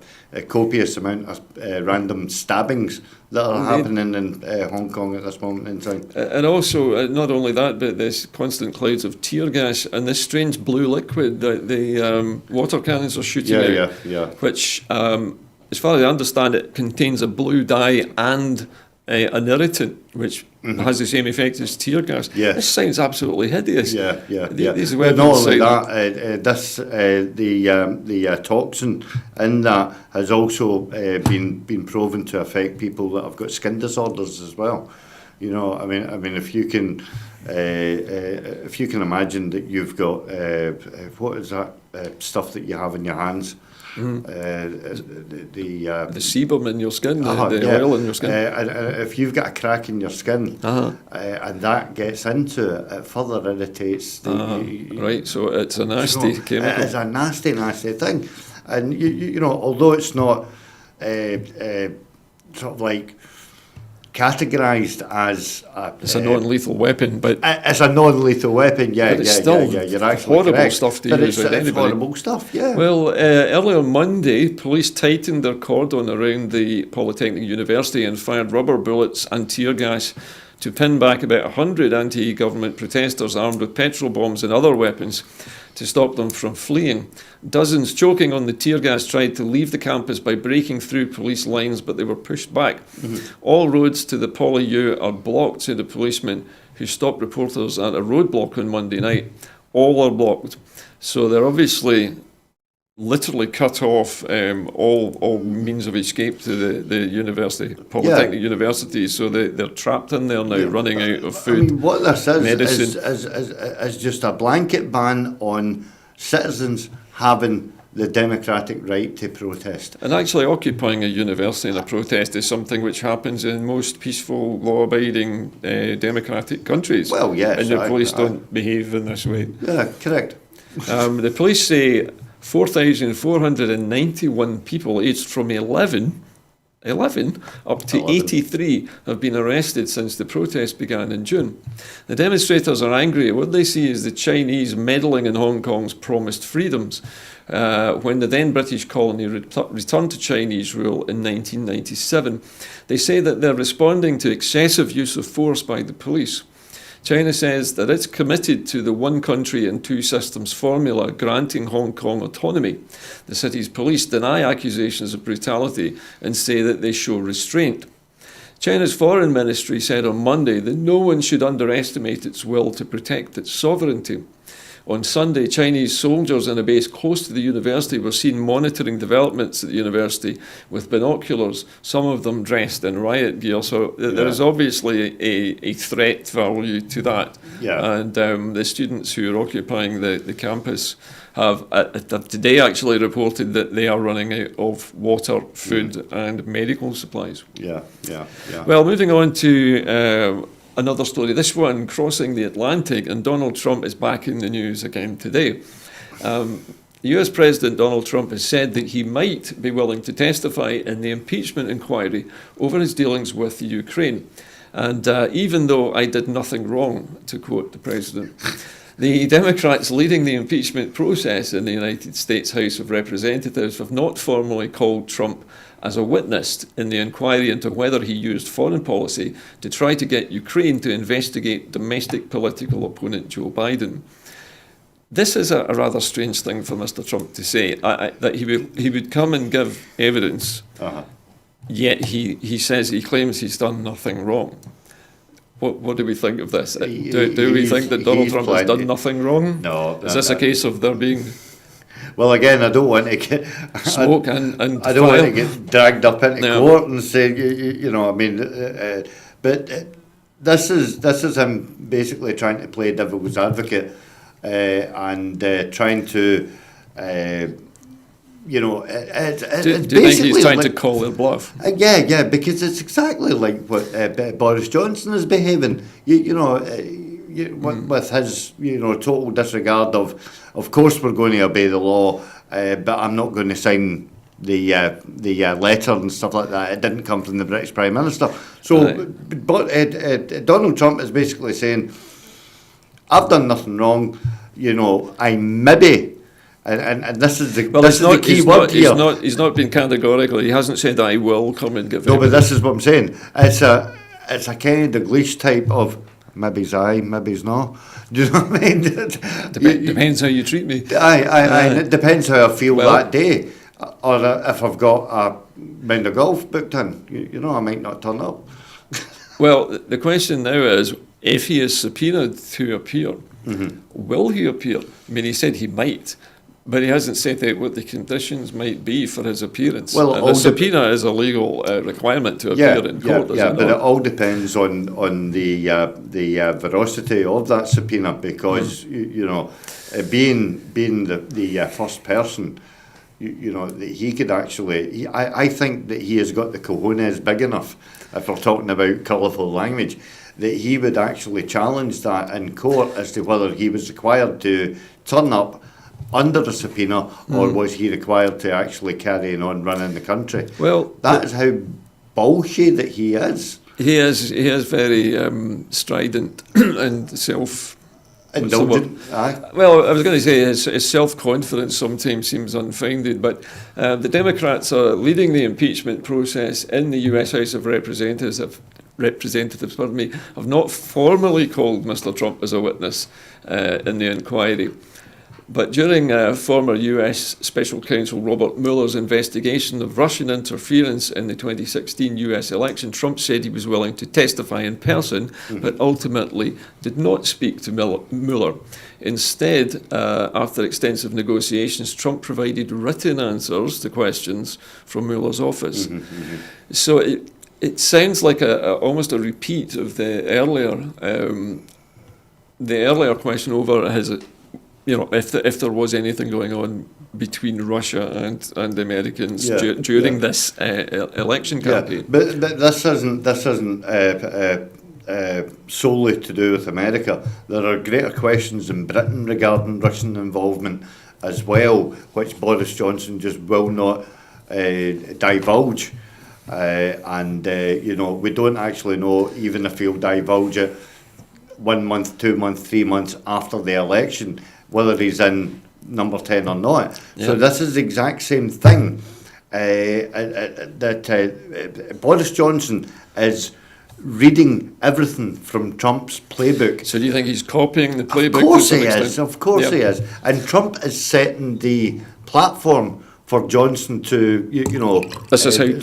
S2: copious amount of random stabbings that are happening in Hong Kong at this moment in time.
S1: And also, not only that, but there's constant clouds of tear gas and this strange blue liquid that the water cannons are shooting out, which, as far as I understand it, contains a blue dye and an irritant, which has the same effect as tear gas. This sounds absolutely hideous. These
S2: not only that, the toxin in that has also been proven to affect people that have got skin disorders as well. I mean, if you can imagine that you've got what is that stuff that you have in your hands. The
S1: sebum in your skin, the oil in your skin.
S2: If you've got a crack in your skin and that gets into it, it further irritates
S1: right, so it's a nasty chemical.
S2: It's a nasty thing. And, although it's not sort of like categorised as
S1: it's a non-lethal weapon, but
S2: it's a non-lethal weapon.
S1: But it's still
S2: you're actually
S1: horrible
S2: correct.
S1: stuff to
S2: but
S1: use.
S2: It's horrible stuff.
S1: Well, earlier Monday, police tightened their cordon around the Polytechnic University and fired rubber bullets and tear gas to pin back about 100 anti-government protesters armed with petrol bombs and other weapons to stop them from fleeing. Dozens choking on the tear gas tried to leave the campus by breaking through police lines, but they were pushed back. All roads to the Poly U are blocked, said the policeman who stopped reporters at a roadblock on Monday night. All are blocked. So they're obviously literally cut off all means of escape to the university, Polytechnic University. So they're trapped in there now, running out of food.
S2: I mean, what this
S1: medicine.
S2: is just a blanket ban on citizens having the democratic right to protest.
S1: And actually occupying a university in a protest is something which happens in most peaceful, law-abiding democratic countries.
S2: Well, yes.
S1: And the police don't behave in this way.
S2: Yeah, correct.
S1: The police say 4,491 people aged from 11 up to 83 have been arrested since the protest began in June. The demonstrators are angry at what they see as the Chinese meddling in Hong Kong's promised freedoms when the then British colony returned to Chinese rule in 1997. They say that they're responding to excessive use of force by the police. China says that it's committed to the one country and two systems formula granting Hong Kong autonomy. The city's police deny accusations of brutality and say that they show restraint. China's foreign ministry said on Monday that no one should underestimate its will to protect its sovereignty. On Sunday, Chinese soldiers in a base close to the university were seen monitoring developments at the university with binoculars, some of them dressed in riot gear. So there is obviously a threat value to that.
S2: Yeah.
S1: And the students who are occupying the campus have today actually reported that they are running out of water, food and medical supplies.
S2: Yeah.
S1: Well, moving on to another story, this one crossing the Atlantic, and Donald Trump is back in the news again today. US President Donald Trump has said that he might be willing to testify in the impeachment inquiry over his dealings with Ukraine. And even though I did nothing wrong, to quote the president, the Democrats leading the impeachment process in the United States House of Representatives have not formally called Trump as a witness in the inquiry into whether he used foreign policy to try to get Ukraine to investigate domestic political opponent Joe Biden. This is a rather strange thing for Mr. Trump to say, that he would come and give evidence, yet he says he claims he's done nothing wrong. What do we think of this? Do we think that Donald Trump has done nothing wrong?
S2: No.
S1: Is this a case of there being
S2: Well, again, I don't want to get
S1: smoke and
S2: I don't want to get dragged up into
S1: No.
S2: court and say, you know, I mean, but this is him basically trying to play devil's advocate and trying to, you know, it's
S1: do you
S2: basically
S1: think he's trying
S2: like,
S1: to call their bluff?
S2: yeah, because it's exactly like what Boris Johnson is behaving. With his, total disregard of course we're going to obey the law, but I'm not going to sign the letter and stuff like that. It didn't come from the British Prime Minister. So, but Donald Trump is basically saying, I've done nothing wrong. I maybe. And this is the the key word here.
S1: He's not been categorical. He hasn't said I will come and give.
S2: No, but this is what I'm saying. It's a Kenny Dalglish type of maybe's aye, maybe's no. Do you know what I mean?
S1: Depends how you treat me.
S2: Aye. It depends how I feel that day, or if I've got a round of golf booked in. I might not turn up.
S1: Well, the question now is, if he is subpoenaed to appear, will he appear? I mean, he said he might, but he hasn't set out what the conditions might be for his appearance. Well, and a subpoena is a legal requirement to appear in court,
S2: but it all depends on the veracity of that subpoena, because being the first person, he could actually. I think that he has got the cojones big enough, if we're talking about colourful language, that he would actually challenge that in court as to whether he was required to turn up under the subpoena, or was he required to actually carry on running the country? Well, that is how bullshit that he is.
S1: He is very strident and
S2: indulgent.
S1: Well, I was going to say his self-confidence sometimes seems unfounded, but the Democrats are leading the impeachment process in the US House of Representatives have not formally called Mr. Trump as a witness in the inquiry. But during former US Special Counsel Robert Mueller's investigation of Russian interference in the 2016 US election, Trump said he was willing to testify in person, but ultimately did not speak to Mueller. Instead, after extensive negotiations, Trump provided written answers to questions from Mueller's office. So it sounds like almost a repeat of the earlier question over his. If there was anything going on between Russia and the Americans during this election campaign.
S2: But this isn't solely to do with America. There are greater questions in Britain regarding Russian involvement as well, which Boris Johnson just will not divulge. We don't actually know, even if he'll divulge it 1 month, 2 months, 3 months after the election, whether he's in number 10 or not. So this is the exact same thing that Boris Johnson is reading everything from Trump's playbook.
S1: So do you think he's copying the playbook?
S2: Of course he is. Of course he is. And Trump is setting the platform for Johnson to,
S1: this is how to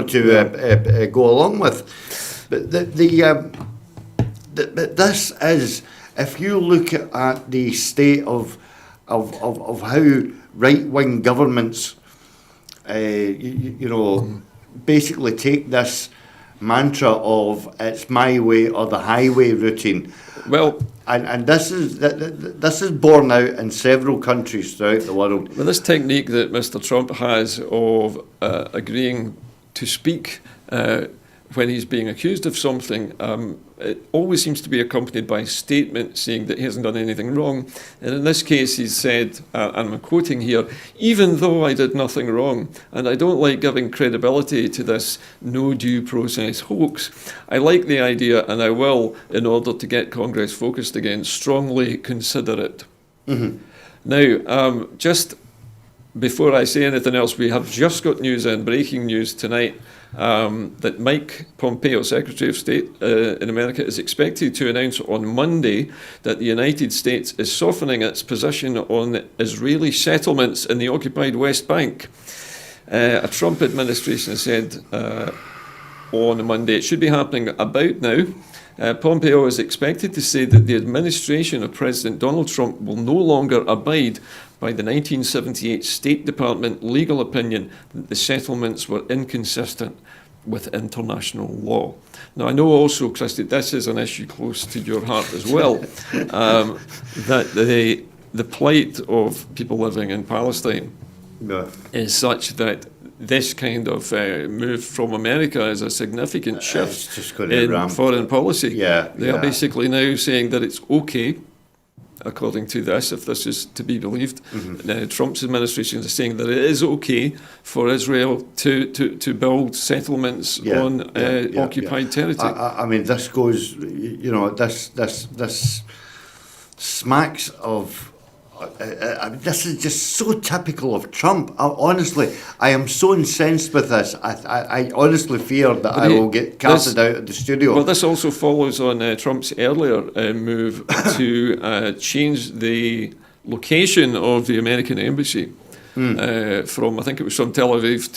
S1: do
S2: it. Go along with. But this is, if you look at the state of how right-wing governments, basically take this mantra of it's my way or the highway routine.
S1: Well,
S2: and this is borne out in several countries throughout the world.
S1: Well, this technique that Mr. Trump has of agreeing to speak when he's being accused of something, it always seems to be accompanied by a statement saying that he hasn't done anything wrong. And in this case, he said, and I'm quoting here, "Even though I did nothing wrong, and I don't like giving credibility to this no due process hoax, I like the idea and I will, in order to get Congress focused again, strongly consider it." Mm-hmm. Now, just before I say anything else, we have just got news in, breaking news tonight, that Mike Pompeo, Secretary of State in America, is expected to announce on Monday that the United States is softening its position on Israeli settlements in the occupied West Bank. A Trump administration said on Monday, it should be happening about now. Pompeo is expected to say that the administration of President Donald Trump will no longer abide by the 1978 State Department legal opinion that the settlements were inconsistent with international law. Now, I know also, Christy, this is an issue close to your heart as well, that the plight of people living in Palestine is such that this kind of move from America is a significant shift in foreign policy. They are basically now saying that it's okay, according to this, if this is to be believed. Mm-hmm. Trump's administration is saying that it is okay for Israel to build settlements on occupied territory.
S2: I mean, this goes, this smacks of. This is just so typical of Trump. Honestly, I am so incensed with this. I honestly fear that I will get casted out of the studio.
S1: Well, this also follows on Trump's earlier move to change the location of the American embassy from, I think it was from Tel Aviv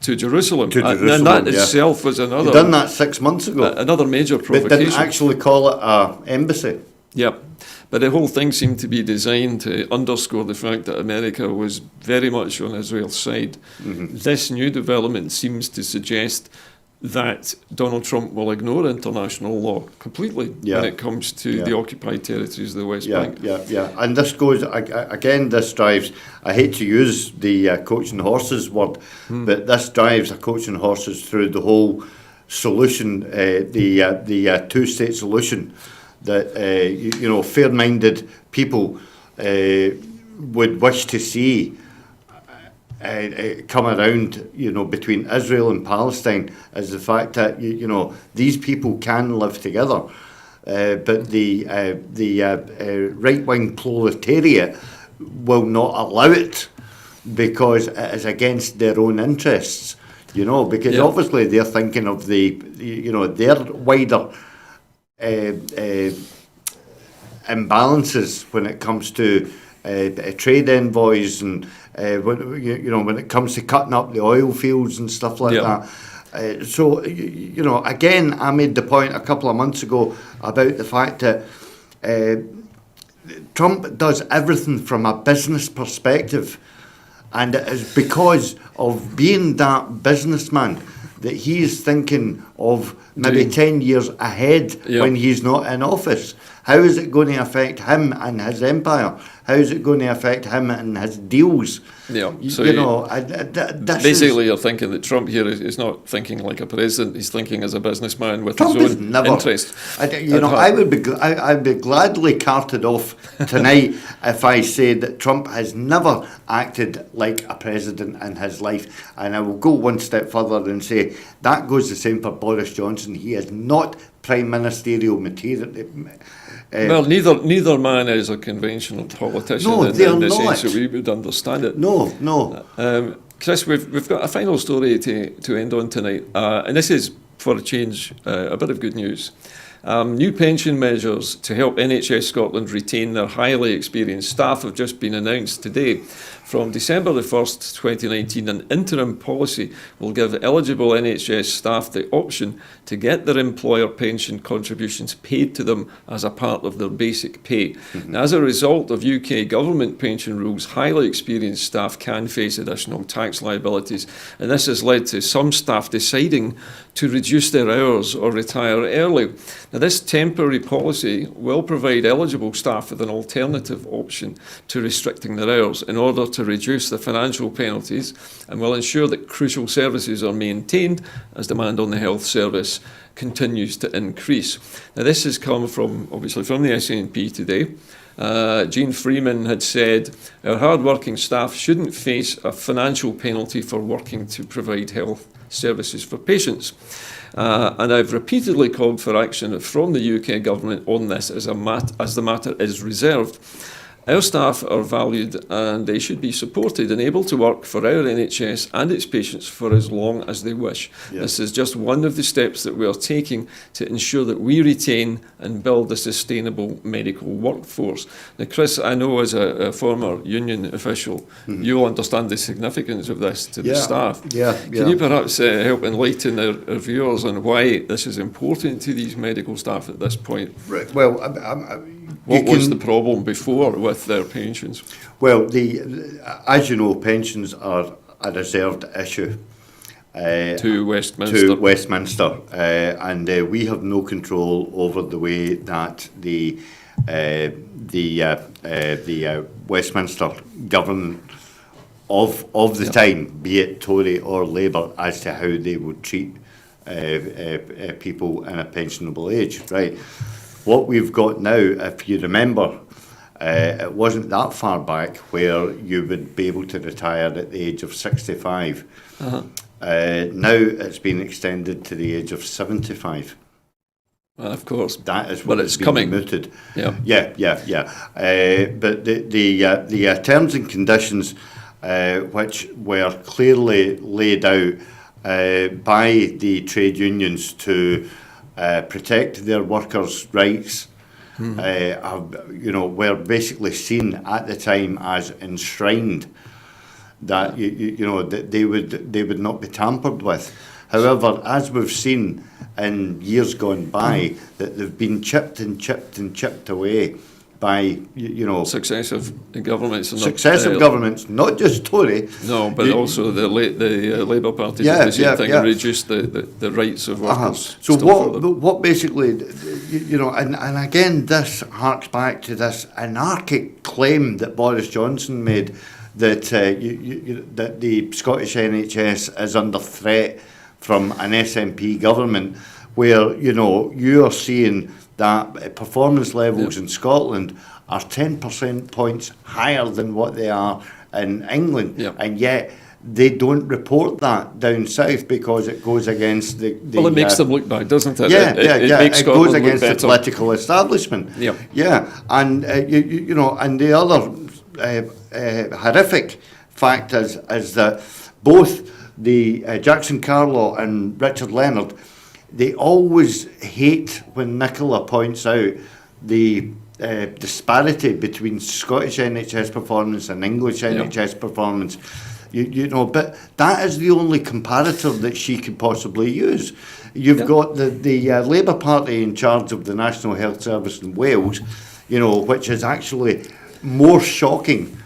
S1: to Jerusalem. And that itself was another...
S2: He done that 6 months ago.
S1: Another major provocation.
S2: They didn't actually call it an embassy.
S1: Yep. But the whole thing seemed to be designed to underscore the fact that America was very much on Israel's side. Mm-hmm. This new development seems to suggest that Donald Trump will ignore international law completely when it comes to the occupied territories of the West Bank.
S2: And this goes, again, this drives, I hate to use the coaching horses word, but this drives a coaching horses through the whole solution, the two-state solution. That fair-minded people would wish to see come around, between Israel and Palestine, is the fact that these people can live together, but the right-wing proletariat will not allow it because it is against their own interests. Because obviously they're thinking of their wider. Imbalances when it comes to trade envoys and when it comes to cutting up the oil fields and stuff like that. So again, I made the point a couple of months ago about the fact that Trump does everything from a business perspective, and it is because of being that businessman that he is thinking of maybe 10 years ahead when he's not in office. How is it going to affect him and his empire? How's it going to affect him and his deals?
S1: Yeah. So
S2: basically,
S1: you're thinking that Trump here is not thinking like a president. He's thinking as a businessman with
S2: Trump
S1: his own interest.
S2: I'd be gladly carted off tonight if I said that Trump has never acted like a president in his life. And I will go one step further and say that goes the same for Boris Johnson. He is not prime ministerial material.
S1: Well, neither man is a conventional politician in the sense that we would understand it.
S2: No.
S1: Chris, we've got a final story to end on tonight, and this is, for a change, a bit of good news. New pension measures to help NHS Scotland retain their highly experienced staff have just been announced today. From December the 1st, 2019, an interim policy will give eligible NHS staff the option to get their employer pension contributions paid to them as a part of their basic pay. Mm-hmm. Now, as a result of UK government pension rules, highly experienced staff can face additional tax liabilities, and this has led to some staff deciding to reduce their hours or retire early. Now, this temporary policy will provide eligible staff with an alternative option to restricting their hours in order to reduce the financial penalties, and will ensure that crucial services are maintained as demand on the health service continues to increase. Now, this has come from the SNP today. Jean Freeman had said, our hard-working staff shouldn't face a financial penalty for working to provide health services for patients. And I've repeatedly called for action from the UK government on this as the matter is reserved. Our staff are valued and they should be supported and able to work for our NHS and its patients for as long as they wish. Yes. This is just one of the steps that we are taking to ensure that we retain and build a sustainable medical workforce. Now, Chris, I know as a former union official, you'll understand the significance of this to the staff. Can you perhaps help enlighten our viewers on why this is important to these medical staff at this point?
S2: Right. Well,
S1: what was the problem before with their pensions?
S2: Well, as you know, pensions are a reserved issue
S1: to Westminster.
S2: And we have no control over the way that the Westminster government of the time, be it Tory or Labour, as to how they would treat people in a pensionable age, right? What we've got now, if you remember, it wasn't that far back where you would be able to retire at the age of 65. Uh-huh. Now it's been extended to the age of 75.
S1: Well, of course.
S2: That is what
S1: it's coming.
S2: Mooted.
S1: Yeah.
S2: But the terms and conditions, which were clearly laid out by the trade unions to protect their workers' rights, were basically seen at the time as enshrined, that that they would not be tampered with. However, as we've seen in years gone by, that they've been chipped and chipped and chipped away by
S1: successive governments.
S2: Governments, not just Tory.
S1: No, but also the Labour Party did the same thing and reduced the rights of workers.
S2: So what basically, and again, this harks back to this anarchic claim that Boris Johnson made that that the Scottish NHS is under threat from an SNP government, where you are seeing that performance levels in Scotland are 10% points higher than what they are in England, and yet they don't report that down south because it goes against the
S1: well, it makes them look bad, doesn't it?
S2: It goes against the political establishment. And and the other horrific fact is that both the Jackson Carlaw and Richard Leonard, they always hate when Nicola points out the disparity between Scottish NHS performance and English NHS performance. But that is the only comparator that she could possibly use. You've got the Labour Party in charge of the National Health Service in Wales, which is actually more shocking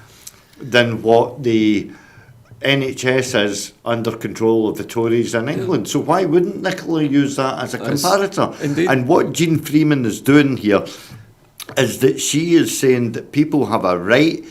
S2: than what the NHS is under control of the Tories in England. So why wouldn't Nicola use that as a comparator?
S1: Indeed.
S2: And what Jean Freeman is doing here is that she is saying that people have a right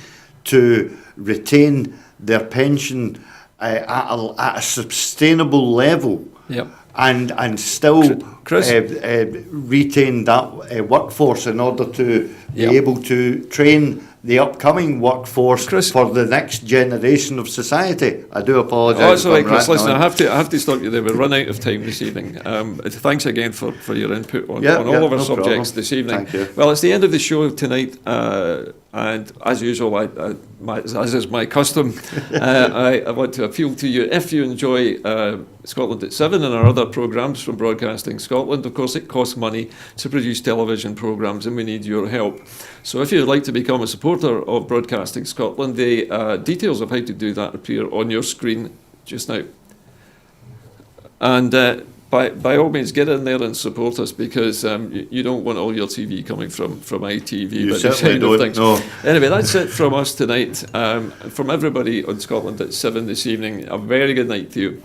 S2: to retain their pension at a sustainable level.
S1: Yep.
S2: And still
S1: Chris?
S2: retain that workforce in order to be
S1: Yep.
S2: able to train the upcoming workforce
S1: Chris?
S2: for the next generation of society. I do apologise.
S1: Oh, that's all right,
S2: if I'm
S1: Chris. Listen,
S2: rattling
S1: I have to stop you there. We're run out of time this evening. Thanks again for your input on
S2: Yeah,
S1: all of our
S2: no
S1: subjects
S2: problem.
S1: this evening.
S2: Thank you.
S1: Well, it's the end of the show tonight, and as usual, as is my custom, I want to appeal to you. If you enjoy Scotland at 7 and our other programmes from Broadcasting Scotland, of course, it costs money to produce television programmes, and we need your help. So if you'd like to become a supporter of Broadcasting Scotland, the details of how to do that appear on your screen just now. And by all means, get in there and support us, because you don't want all your TV coming from ITV.
S2: You
S1: by the
S2: certainly
S1: sound of
S2: don't,
S1: things.
S2: no.
S1: Anyway, that's it from us tonight. From everybody on Scotland at 7 this evening, a very good night to you.